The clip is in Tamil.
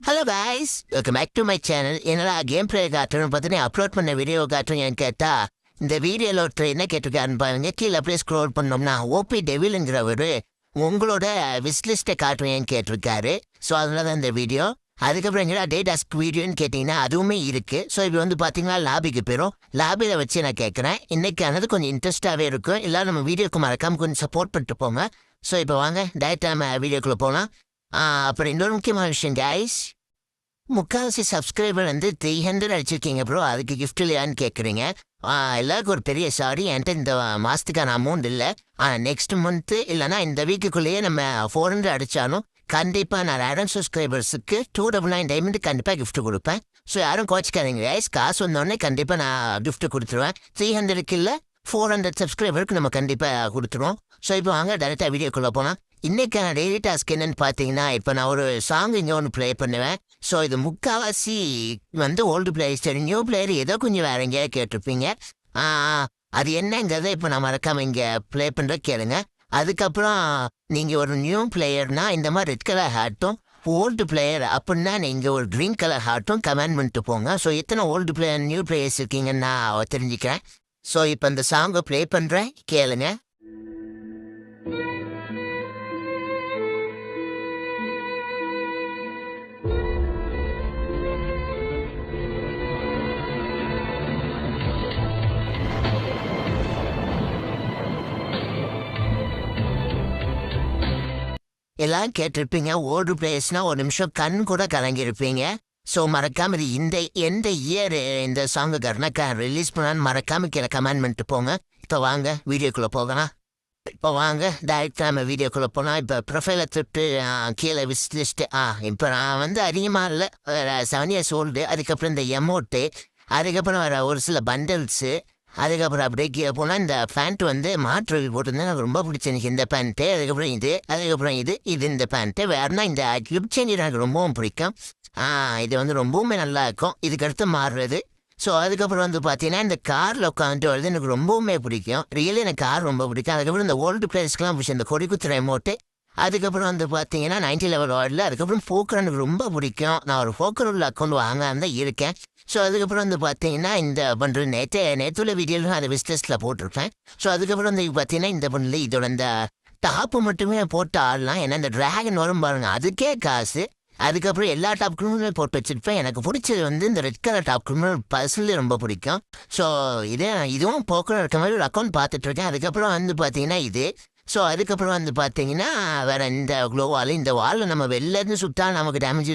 Hello guys, welcome back to my channel. என்னடா கேம் பிளே காட்டுறேன்னு பார்த்துட்டு அப்லோட் பண்ண வீடியோ காட்டுறேன்னு கேட்டா இந்த வீடியோவில் ஒருத்தர் என்ன கேட்டிருக்காருன்னு பாருங்க. கீழே அப்படியே ஸ்க்ரோல் பண்ணோம்னா ஓபி டெவிலுங்கிறவர் உங்களோட விஸ்லிஸ்ட்டை காட்டுறேன்னு கேட்டிருக்காரு. ஸோ அதனால தான் இந்த வீடியோ. அதுக்கப்புறம் எங்கடா டே டாஸ்க் வீடியோன்னு கேட்டிங்கன்னா அதுவுமே இருக்குது. ஸோ இப்போ வந்து பார்த்தீங்கன்னா லாபிக்கு போயிடும். லாபியில் வச்சு நான் கேட்குறேன். இன்றைக்கானது கொஞ்சம் இன்ட்ரெஸ்ட்டாகவே இருக்கும். எல்லோரும் நம்ம வீடியோக்கு மறக்காமல் கொஞ்சம் சப்போர்ட் பண்ணிட்டு போங்க. ஸோ இப்போ வாங்க டேரெக்டாக நம்ம வீடியோக்குள்ளே போகலாம். அப்புறம் இன்னொரு முக்கியமான விஷயம் கைஸ், முக்கால்வாசி சப்ஸ்கிரைபர் வந்து 300 அடிச்சிருக்கீங்க ப்ரோ, அதுக்கு கிஃப்ட் இல்லையான்னு கேட்குறீங்க. எல்லாருக்கும் ஒரு பெரிய சாரி, என்கிட்ட இந்த மாதத்துக்கான அமௌண்ட் இல்லை. நெக்ஸ்ட் மந்த்து இல்லைனா இந்த வீக்குள்ளேயே நம்ம 400 அடித்தாலும் கண்டிப்பாக நான் 1000 சப்ஸ்கிரைபர்ஸுக்கு 299 டைமண்ட் கண்டிப்பாக கிஃப்ட் கொடுப்பேன். ஸோ யாரும் கோச்சிக்காதீங்க கைஸ், காசு வந்தோடனே கண்டிப்பாக நான் கிஃப்ட் கொடுத்துருவேன். 300க்கு இல்லை 400 சப்ஸ்கிரைபருக்கு நம்ம கண்டிப்பாக கொடுத்துருவோம். ஸோ இப்போ வாங்க டேரெக்டாக வீடியோக்குள்ளே போனால் இன்றைக்கான டெய்லி டாஸ்க் என்னன்னு பார்த்தீங்கன்னா, இப்போ நான் ஒரு சாங் இங்கே ஒன்று ப்ளே பண்ணுவேன். ஸோ இது முக்கால்வாசி வந்து ஓல்டு பிளேயர், சரி நியூ பிளேயர் ஏதோ கொஞ்சம் வேற எங்கேயா கேட்டிருப்பீங்க. அது என்னங்கிறத இப்போ நான் மறக்காமல் இங்கே ப்ளே பண்ணுற கேளுங்க. அதுக்கப்புறம் நீங்கள் ஒரு நியூ பிளேயர்னா இந்த மாதிரி ரெட் கலர் ஹார்ட்டும், ஓல்டு பிளேயர் அப்படின்னா நீங்கள் ஒரு க்ரீன் கலர் ஹார்ட்டும் கமெண்ட் பண்ணிட்டு போங்க. ஸோ எத்தனை ஓல்டு பிளேயர் நியூ பிளேயர்ஸ் இருக்கீங்கன்னு நான் தெரிஞ்சுக்கிறேன். ஸோ இப்போ இந்த சாங்கை ப்ளே பண்ணுறேன், கேளுங்க. எல்லாம் கேட்டிருப்பீங்க, ஓல்டு பிளேயர்ஸ்னால் ஒரு நிமிஷம் கண் கூட கலங்கியிருப்பீங்க. ஸோ மறக்காமல் இது எந்த இயர் இந்த சாங்கு கர்ணக்கா ரிலீஸ் பண்ணான்னு மறக்காமல் கீழே கமெண்ட் பண்ணிட்டு போங்க. இப்போ வாங்க வீடியோக்குள்ளே போகலாம். இப்போ வாங்க டேரெக்டாக நம்ம வீடியோக்குள்ளே போனால் இப்போ ப்ரொஃபைலை தொட்டு கீழே விஸ் லிஸ்ட்டு. இப்போ நான் வந்து அதிகமாக இல்லை, 7 years ஓல்டு. அதுக்கப்புறம் இந்த எமௌண்ட்டு, அதுக்கப்புறம் வர ஒரு சில பண்டல்ஸு, அதுக்கப்புறம் அப்படியே கீழே போனால் இந்த பேண்ட் வந்து மாற்று போட்டிருந்தேன், எனக்கு ரொம்ப பிடிச்சிருந்துச்சு இந்த பேண்ட்டு. அதுக்கப்புறம் அதுக்கப்புறம் இது இந்த பேண்ட்டு. வேறுனா இந்த கிளிப் சேஞ்ச் எனக்கு ரொம்பவும் பிடிக்கும். இது வந்து ரொம்பவுமே நல்லா இருக்கும், இதுக்கடுத்து மாறுறது. ஸோ அதுக்கப்புறம் வந்து பார்த்தீங்கன்னா இந்த காரில் உட்காந்துட்டு வருது எனக்கு ரொம்பவுமே பிடிக்கும். ரியலி எனக்கு கார் ரொம்ப பிடிக்கும். அதுக்கப்புறம் இந்த ஓல்டு பிளேஸ்க்கெலாம் பிடிச்சி இந்த கொடி குத்துற எமௌண்ட்டு. அதுக்கப்புறம் வந்து பார்த்தீங்கன்னா 90 level வார்டில். அதுக்கப்புறம் போக்கர் எனக்கு ரொம்ப பிடிக்கும். நான் ஒரு போக்கர் உள்ள அக்கௌண்ட் வாங்காம தான் இருக்கேன். ஸோ அதுக்கப்புறம் வந்து பார்த்தீங்கன்னா இந்த பண்ணுற நேற்றுள்ள வீடியோவில் அதை விஸ்டஸில் போட்டிருப்பேன். ஸோ அதுக்கப்புறம் வந்து பார்த்தீங்கன்னா இந்த பண்ணல இதோட இந்த டாப்பு மட்டுமே போட்டு ஆடலாம். ஏன்னா இந்த ட்ராகன் வரும் பாருங்க, அதுக்கே காசு. அதுக்கப்புறம் எல்லா டாப் கிரிமினலுமே போட்டு வச்சுருப்பேன். எனக்கு பிடிச்சது வந்து இந்த red colour top criminal personally ரொம்ப பிடிக்கும். ஸோ இதுவும் போக்கர் இருக்க மாதிரி ஒரு அக்கௌண்ட் பார்த்துட்ருக்கேன். அதுக்கப்புறம் வந்து பார்த்தீங்கன்னா இது. ஸோ அதுக்கப்புறம் வந்து பார்த்தீங்கன்னா வேறு இந்த க்ளோவால், இந்த வாலில் நம்ம வெளிலேருந்து சுட்டா நமக்கு டேமேஜ்